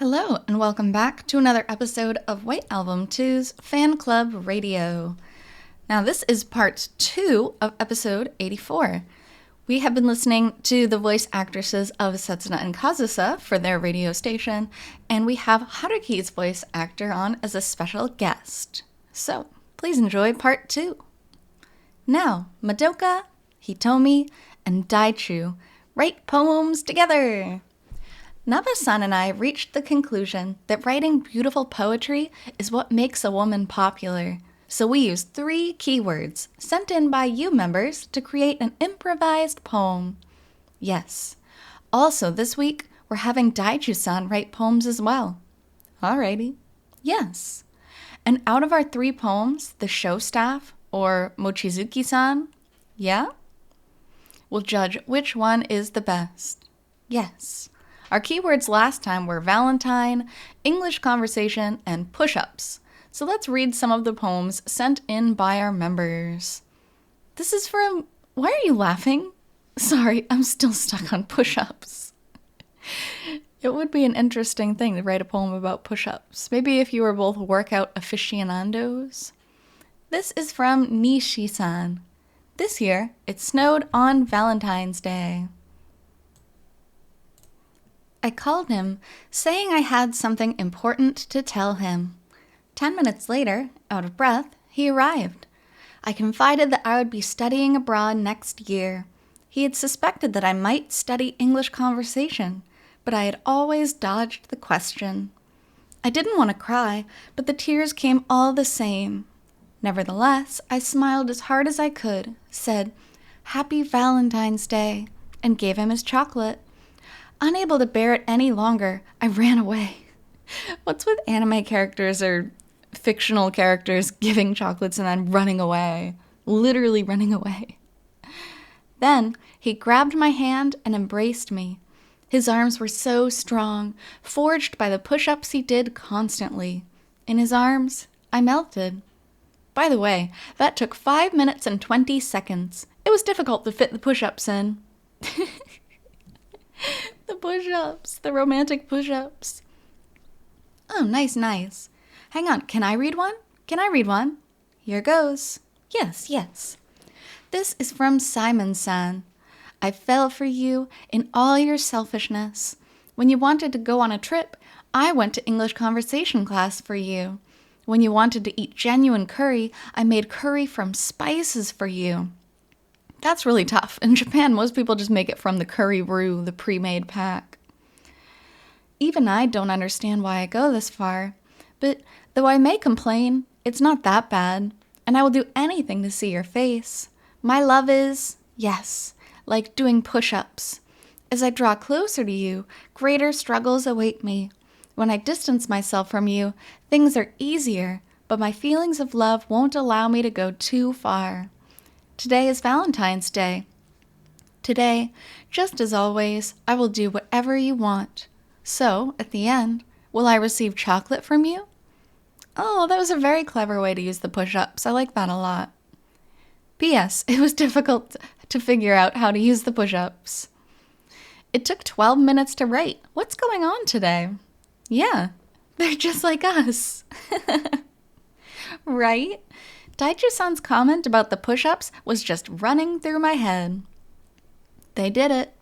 Hello, and welcome back to another episode of White Album 2's Fan Club Radio. Now, this is part 2 of episode 84. We have been listening to the voice actresses of Setsuna and Kazusa for their radio station, and we have Haruki's voice actor on as a special guest. So, please enjoy part 2. Now, Madoka, Hitomi, and Daichu write poems together. Naba-san and I reached the conclusion that writing beautiful poetry is what makes a woman popular. So we used 3 keywords sent in by you members to create an improvised poem. Yes. Also this week, we're having Daichu-san write poems as well. Alrighty. Yes. And out of our 3 poems, the show staff, or Mochizuki-san, yeah? Will judge which one is the best. Yes. Our keywords last time were Valentine, English conversation, and push-ups. So let's read some of the poems sent in by our members. This is from... Why are you laughing? Sorry, I'm still stuck on push-ups. It would be an interesting thing to write a poem about push-ups. Maybe if you were both workout aficionados. This is from Nishi-san. This year, it snowed on Valentine's Day. I called him, saying I had something important to tell him. 10 minutes later, out of breath, he arrived. I confided that I would be studying abroad next year. He had suspected that I might study English conversation, but I had always dodged the question. I didn't want to cry, but the tears came all the same. Nevertheless, I smiled as hard as I could, said, "Happy Valentine's Day," and gave him his chocolate. Unable to bear it any longer, I ran away. What's with anime characters or fictional characters giving chocolates and then running away? Literally running away. Then he grabbed my hand and embraced me. His arms were so strong, forged by the push-ups he did constantly. In his arms, I melted. By the way, that took 5 minutes and 20 seconds. It was difficult to fit the push-ups in. The push-ups, the romantic push-ups. Oh, nice. Hang on, can I read one? Here goes. Yes. This is from Simon-san. I fell for you in all your selfishness. When you wanted to go on a trip, I went to English conversation class for you. When you wanted to eat genuine curry, I made curry from spices for you. That's really tough. In Japan, most people just make it from the curry roux, the pre-made pack. Even I don't understand why I go this far. But though I may complain, it's not that bad. And I will do anything to see your face. My love is, yes, like doing push-ups. As I draw closer to you, greater struggles await me. When I distance myself from you, things are easier, but my feelings of love won't allow me to go too far. Today is Valentine's Day. Today, just as always, I will do whatever you want. So, at the end, will I receive chocolate from you? Oh, that was a very clever way to use the push-ups. I like that a lot. P.S. It was difficult to figure out how to use the push-ups. It took 12 minutes to write. What's going on today? Yeah, they're just like us. Right? Daichu-san's comment about the push-ups was just running through my head. They did it,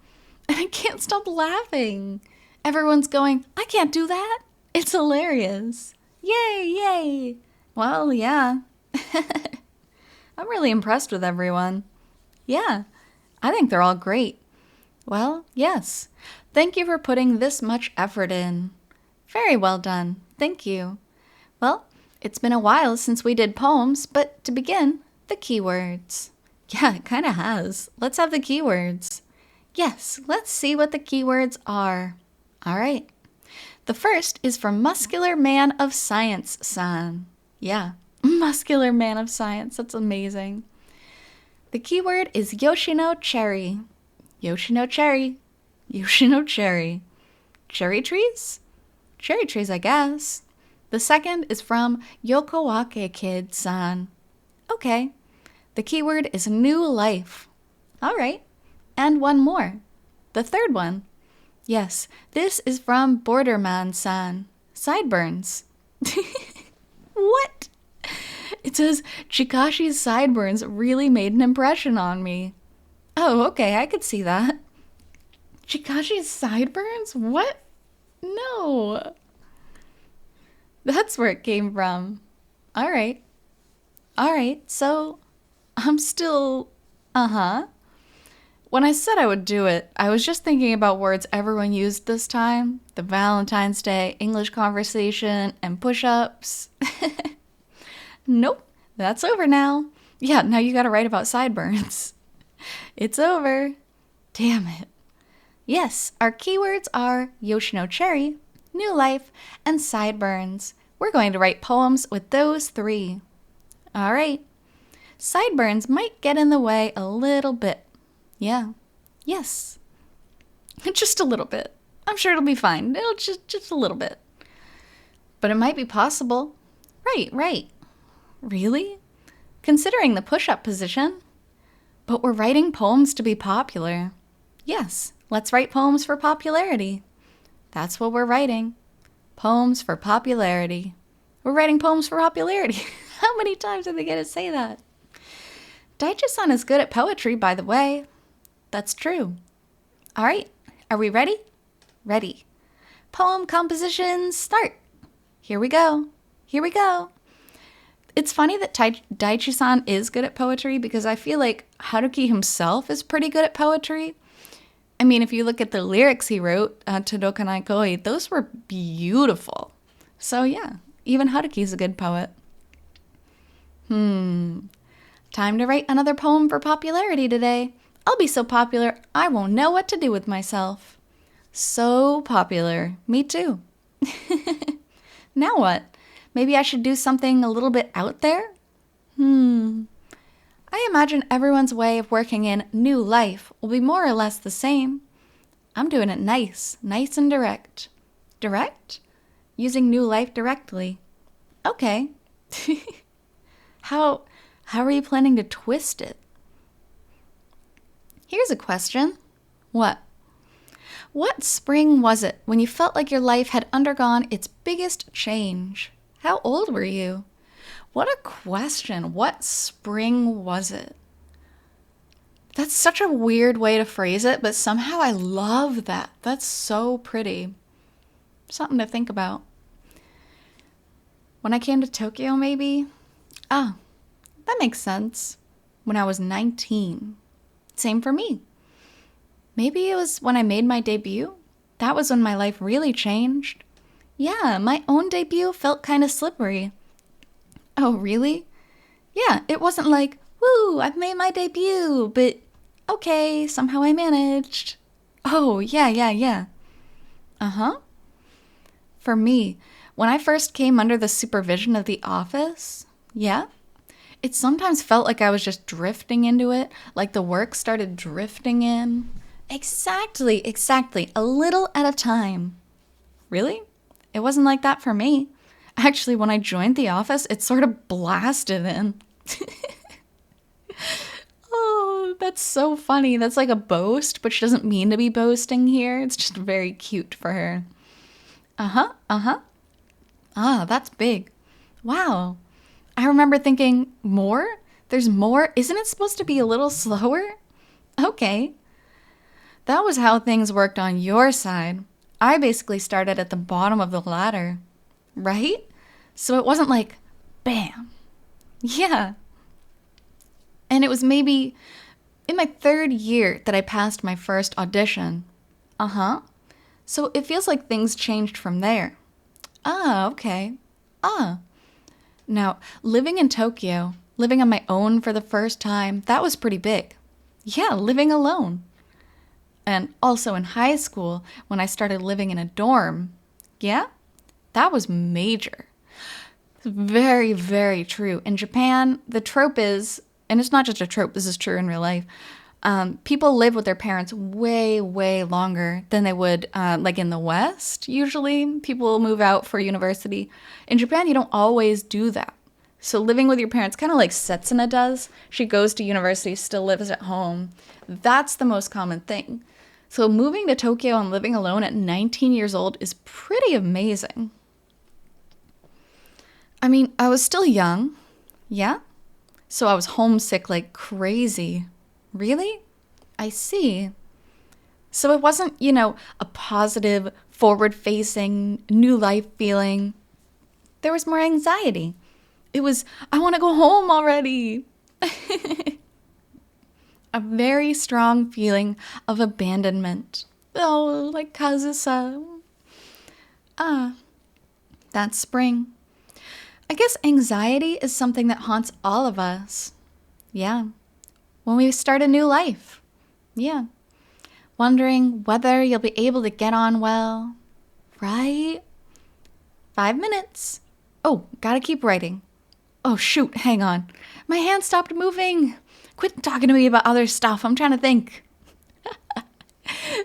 and I can't stop laughing. Everyone's going, I can't do that. It's hilarious. Yay. Well, yeah. I'm really impressed with everyone. Yeah, I think they're all great. Well, yes. Thank you for putting this much effort in. Very well done. Thank you. Well, it's been a while since we did poems, but to begin, the keywords. Yeah, it kind of has. Let's have the keywords. Yes, let's see what the keywords are. All right. The first is from Muscular Man of Science-san. Yeah, Muscular Man of Science. That's amazing. The keyword is Yoshino Cherry. Yoshino Cherry. Yoshino Cherry. Cherry trees? Cherry trees, I guess. The second is from Yokowake Kid-san. Okay. The keyword is new life. All right. And one more. The third one. Yes, this is from Borderman-san. Sideburns. What? It says, Chikashi's sideburns really made an impression on me. Oh, okay, I could see that. Chikashi's sideburns? What? No. That's where it came from. All right, so I'm still... Uh-huh. When I said I would do it, I was just thinking about words everyone used this time. The Valentine's Day English conversation and push-ups. Nope, that's over now. Yeah, now you gotta write about sideburns. It's over. Damn it. Yes, our keywords are Yoshino Cherry, New Life, and Sideburns. We're going to write poems with those three. All right. Sideburns might get in the way a little bit. Yeah. Yes. Just a little bit. I'm sure it'll be fine. It'll just a little bit. But it might be possible. Right. Really? Considering the push-up position. But we're writing poems to be popular. Yes, let's write poems for popularity. That's what we're writing. Poems for popularity. We're writing poems for popularity. How many times are they going to say that? Daichu-san is good at poetry, by the way. That's true. All right, are we ready? Ready. Poem compositions, start. Here we go. It's funny that Daichu-san is good at poetry because I feel like Haruki himself is pretty good at poetry. I mean, if you look at the lyrics he wrote, Todokanai Koi, those were beautiful. So yeah, even Haruki's a good poet. Time to write another poem for popularity today. I'll be so popular, I won't know what to do with myself. So popular. Me too. Now what? Maybe I should do something a little bit out there? I imagine everyone's way of working in New Life will be more or less the same. I'm doing it nice and direct. Direct? Using New Life directly. Okay. How are you planning to twist it? Here's a question. What spring was it when you felt like your life had undergone its biggest change? How old were you? What a question. What spring was it? That's such a weird way to phrase it, but somehow I love that. That's so pretty. Something to think about. When I came to Tokyo, maybe? Ah, that makes sense. When I was 19. Same for me. Maybe it was when I made my debut. That was when my life really changed. Yeah, my own debut felt kind of slippery. Oh, really? Yeah, it wasn't like, woo, I've made my debut, but okay, somehow I managed. Oh, yeah. Uh-huh. For me, when I first came under the supervision of the office, yeah, it sometimes felt like I was just drifting into it, like the work started drifting in. Exactly, a little at a time. Really? It wasn't like that for me. Actually, when I joined the office, it sort of blasted in. Oh, that's so funny. That's like a boast, but she doesn't mean to be boasting here. It's just very cute for her. Uh-huh. Ah, that's big. Wow. I remember thinking, more? There's more? Isn't it supposed to be a little slower? Okay. That was how things worked on your side. I basically started at the bottom of the ladder. Right? So it wasn't like, bam. Yeah. And it was maybe in my 3rd year that I passed my first audition. Uh-huh. So it feels like things changed from there. Ah, okay. Now, living in Tokyo, living on my own for the first time, that was pretty big. Yeah, living alone. And also in high school, when I started living in a dorm. Yeah, that was major. Very, very true. In Japan, the trope is, and it's not just a trope, this is true in real life, people live with their parents way, way longer than they would, like in the West. Usually, people will move out for university. In Japan, you don't always do that. So living with your parents, kind of like Setsuna does. She goes to university, still lives at home. That's the most common thing. So moving to Tokyo and living alone at 19 years old is pretty amazing. I mean, I was still young. Yeah? So I was homesick like crazy. Really? I see. So it wasn't, a positive, forward-facing, new life feeling. There was more anxiety. It was, I want to go home already. A very strong feeling of abandonment. Oh, like Kazusa. That's spring. I guess anxiety is something that haunts all of us. Yeah. When we start a new life. Yeah. Wondering whether you'll be able to get on well. Right? 5 minutes. Oh, gotta keep writing. Oh, shoot, hang on. My hand stopped moving. Quit talking to me about other stuff. I'm trying to think.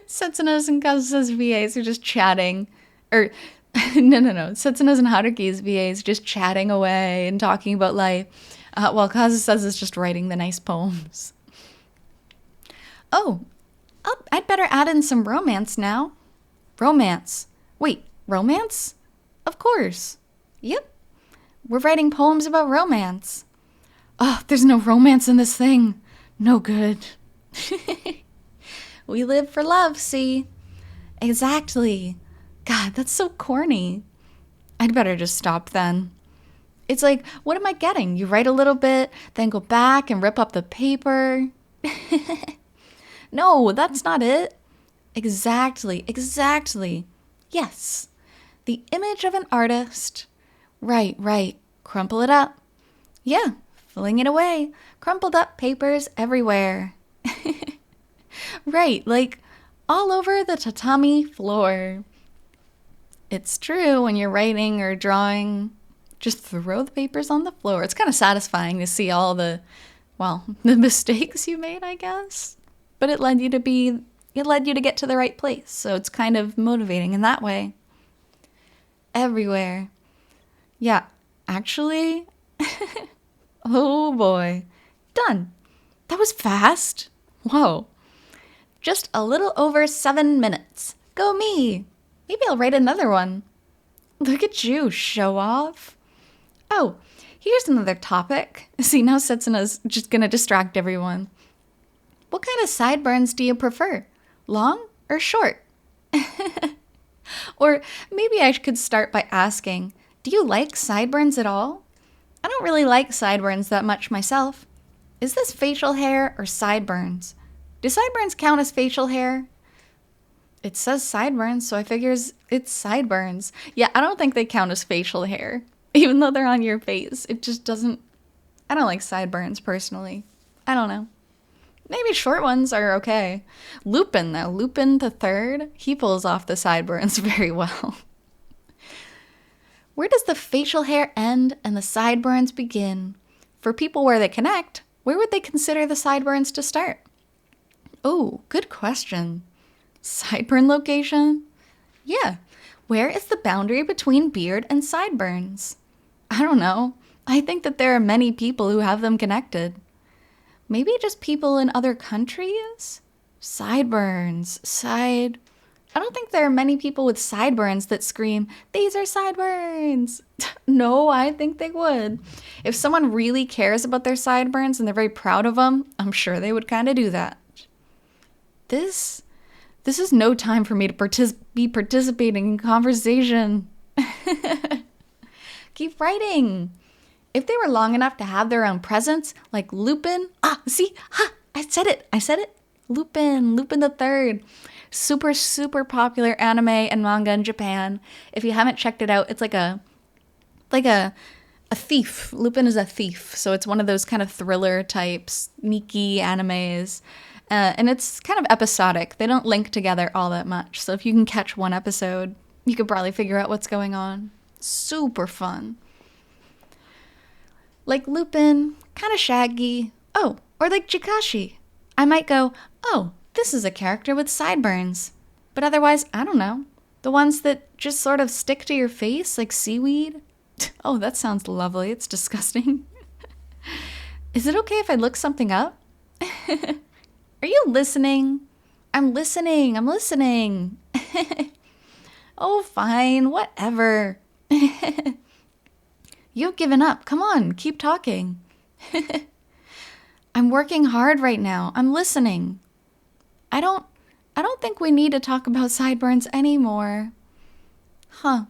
Setsuno's and Kazusa's VAs are just chatting. Or, no. Setsuno's and Haruki's VAs just chatting away and talking about life. While Kazusa's is just writing the nice poems. Oh, I'd better add in some romance now. Romance. Wait, romance? Of course. Yep. We're writing poems about romance. Oh, there's no romance in this thing. No good. We live for love, see? Exactly. God, that's so corny. I'd better just stop then. It's like, what am I getting? You write a little bit, then go back and rip up the paper. No, that's not it. Exactly. Yes. The image of an artist. Right. Crumple it up. Yeah, fling it away. Crumpled up papers everywhere. Right, like all over the tatami floor. It's true when you're writing or drawing. Just throw the papers on the floor. It's kind of satisfying to see all the mistakes you made, I guess. But it led you to get to the right place. So it's kind of motivating in that way. Everywhere. Yeah, actually, oh boy. Done. That was fast. Whoa. Just a little over 7 minutes. Go me. Maybe I'll write another one. Look at you, show off. Oh, here's another topic. See, now Setsuna's just gonna distract everyone. What kind of sideburns do you prefer? Long or short? Or maybe I could start by asking, do you like sideburns at all? I don't really like sideburns that much myself. Is this facial hair or sideburns? Do sideburns count as facial hair? It says sideburns, so I figures it's sideburns. Yeah, I don't think they count as facial hair, even though they're on your face. It just doesn't... I don't like sideburns, personally. I don't know. Maybe short ones are okay. Lupin, though. Lupin the Third, he pulls off the sideburns very well. Where does the facial hair end and the sideburns begin? For people where they connect, where would they consider the sideburns to start? Oh, good question. Sideburn location? Yeah. Where is the boundary between beard and sideburns? I don't know. I think that there are many people who have them connected. Maybe just people in other countries? Sideburns. I don't think there are many people with sideburns that scream, "These are sideburns!" No, I think they would. If someone really cares about their sideburns and they're very proud of them, I'm sure they would kind of do that. This is no time for me to be participating in conversation. Keep writing. If they were long enough to have their own presence, like Lupin. I said it. Lupin the Third. Super, super popular anime and manga in Japan. If you haven't checked it out, it's like a thief. Lupin is a thief. So it's one of those kind of thriller type, sneaky animes. And it's kind of episodic. They don't link together all that much. So if you can catch one episode, you could probably figure out what's going on. Super fun. Like Lupin, kind of shaggy. Oh, or like Jikashi. I might go, oh, this is a character with sideburns. But otherwise, I don't know. The ones that just sort of stick to your face like seaweed. Oh, that sounds lovely. It's disgusting. Is it okay if I look something up? Are you listening? I'm listening. I'm listening. Oh, fine. Whatever. You've given up. Come on. Keep talking. I'm working hard right now. I'm listening. I don't think we need to talk about sideburns anymore. Huh.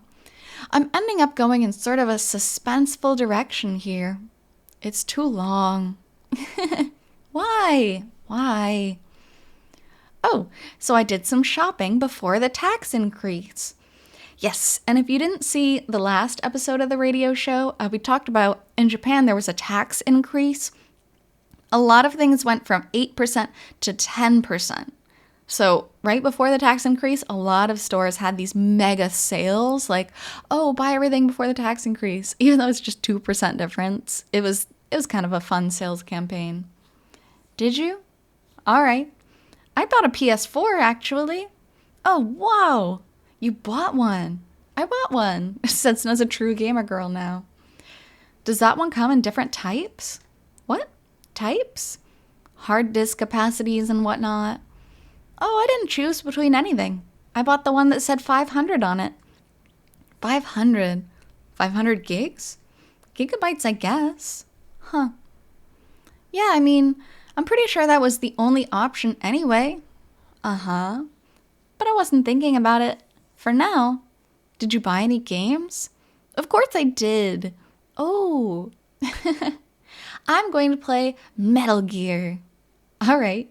I'm ending up going in sort of a suspenseful direction here. It's too long. Why? Why? Oh, so I did some shopping before the tax increase. Yes, and if you didn't see the last episode of the radio show, we talked about in Japan there was a tax increase. A lot of things went from 8% to 10%. So right before the tax increase, a lot of stores had these mega sales, like, oh, buy everything before the tax increase, even though it's just 2% difference. It was kind of a fun sales campaign. Did you? All right. I bought a PS4, actually. Oh, wow. You bought one. I bought one, since as a true gamer girl now. Does that one come in different types? What? Types? Hard disk capacities and whatnot? Oh, I didn't choose between anything. I bought the one that said 500 on it. 500? 500 gigs? Gigabytes, I guess. Huh. Yeah, I mean, I'm pretty sure that was the only option anyway. Uh-huh. But I wasn't thinking about it. For now. Did you buy any games? Of course I did. Oh. I'm going to play Metal Gear. All right.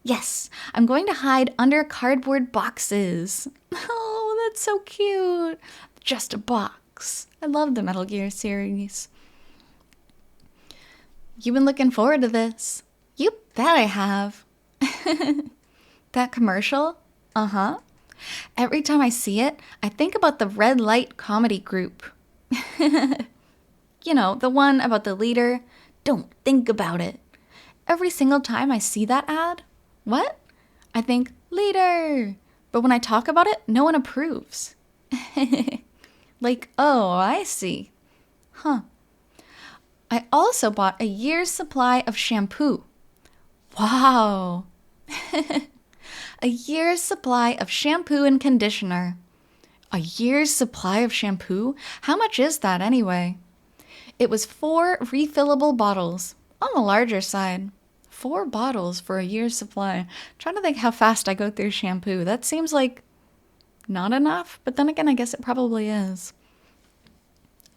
Yes, I'm going to hide under cardboard boxes. Oh, that's so cute. Just a box. I love the Metal Gear series. You've been looking forward to this. You bet I have. That commercial? Uh-huh. Every time I see it, I think about the red light comedy group. You know, the one about the leader. Don't think about it. Every single time I see that ad, what? I think, leader. But when I talk about it, no one approves. Like, oh, I see. Huh. I also bought a year's supply of shampoo. Wow. A year's supply of shampoo and conditioner. A year's supply of shampoo? How much is that anyway? It was 4 refillable bottles, on the larger side. 4 bottles for a year's supply. I'm trying to think how fast I go through shampoo. That seems like not enough, but then again, I guess it probably is.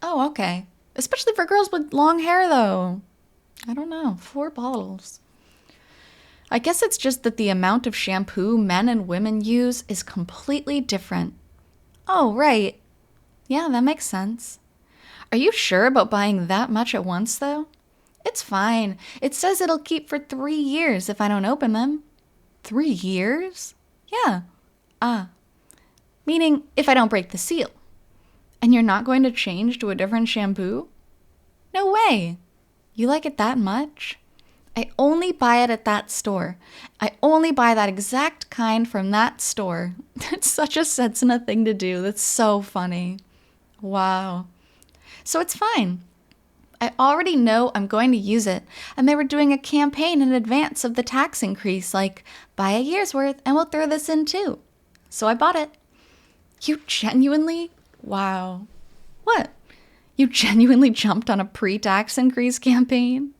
Oh, okay. Especially for girls with long hair, though. I don't know. 4 bottles. I guess it's just that the amount of shampoo men and women use is completely different. Oh, right. Yeah, that makes sense. Are you sure about buying that much at once, though? It's fine. It says it'll keep for 3 years if I don't open them. 3 years? Yeah. Meaning if I don't break the seal. And you're not going to change to a different shampoo? No way. You like it that much? I only buy it at that store. I only buy that exact kind from that store. That's such a Setsuna thing to do. That's so funny. Wow. So it's fine. I already know I'm going to use it, and they were doing a campaign in advance of the tax increase, like, buy a year's worth and we'll throw this in too. So I bought it. You genuinely? Wow. What? You genuinely jumped on a pre-tax increase campaign?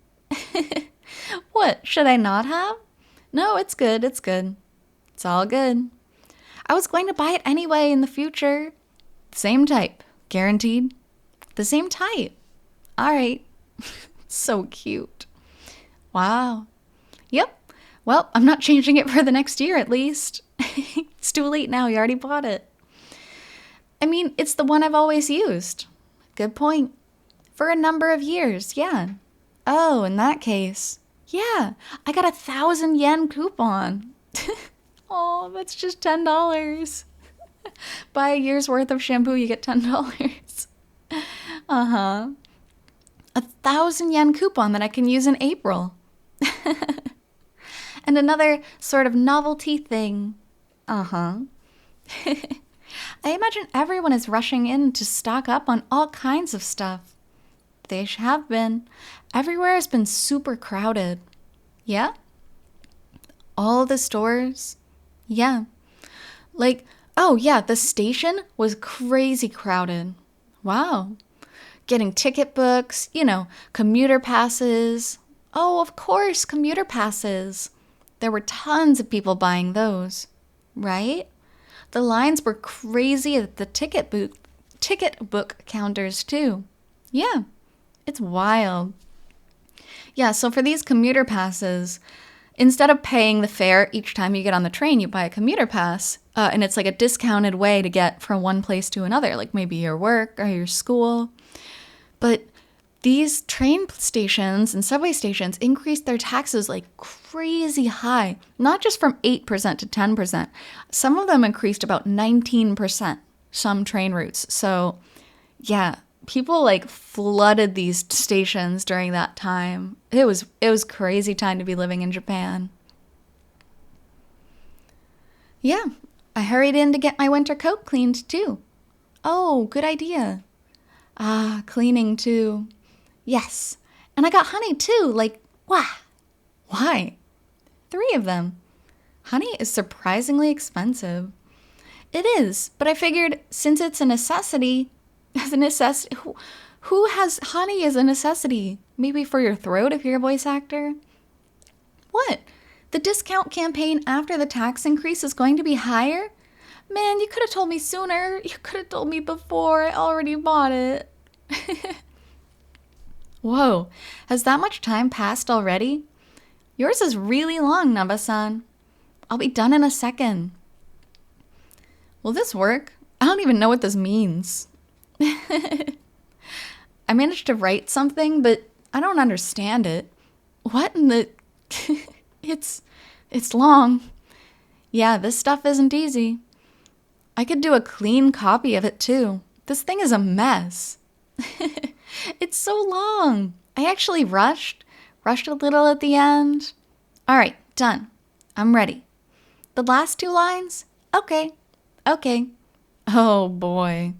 What, should I not have? No, it's good, it's good. It's all good. I was going to buy it anyway in the future. Same type, guaranteed. The same type. All right. So cute. Wow. Yep. Well, I'm not changing it for the next year at least. It's too late now, you already bought it. I mean, it's the one I've always used. Good point. For a number of years, yeah. Oh, in that case. Yeah, I got 1,000 yen coupon. Oh, that's just $10. Buy a year's worth of shampoo, you get $10. Uh-huh. 1,000 yen coupon that I can use in April. And another sort of novelty thing. Uh-huh. I imagine everyone is rushing in to stock up on all kinds of stuff. They have been. Everywhere has been super crowded. Yeah? All the stores, Yeah. Like, oh yeah, the station was crazy crowded. Wow. Getting ticket books, commuter passes. Oh, of course, commuter passes. There were tons of people buying those, right? The lines were crazy at the ticket book counters too. Yeah, it's wild. Yeah, so for these commuter passes, instead of paying the fare each time you get on the train, you buy a commuter pass, and it's like a discounted way to get from one place to another, like maybe your work or your school. But these train stations and subway stations increased their taxes like crazy high, not just from 8% to 10%. Some of them increased about 19%, some train routes. So, yeah, people like flooded these stations during that time. It was crazy time to be living in Japan. Yeah, I hurried in to get my winter coat cleaned too. Oh, good idea. Ah, cleaning too. Yes. And I got honey too. Like, why? Why? 3 of them. Honey is surprisingly expensive. It is, but I figured since it's a necessity, who has honey as a necessity? Maybe for your throat if you're a voice actor? What? The discount campaign after the tax increase is going to be higher? Man, you could have told me sooner. You could have told me before. I already bought it. Whoa, has that much time passed already? Yours is really long, Naba-san. I'll be done in a second. Will this work? I don't even know what this means. I managed to write something, but I don't understand it. What in the... It's long. Yeah, this stuff isn't easy. I could do a clean copy of it too. This thing is a mess. It's so long. I actually rushed a little at the end. All right, done. I'm ready. The last 2 lines? Okay. Oh boy.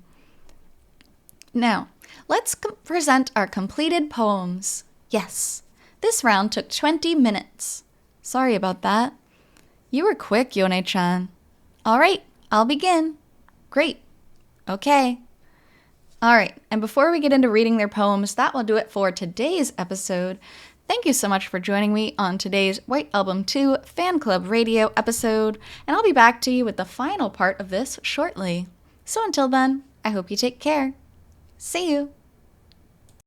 Now, let's present our completed poems. Yes, this round took 20 minutes. Sorry about that. You were quick, Yone-chan. All right, I'll begin. Great. Okay. All right, and before we get into reading their poems, that will do it for today's episode. Thank you so much for joining me on today's White Album 2 Fan Club Radio episode, and I'll be back to you with the final part of this shortly. So until then, I hope you take care. See you.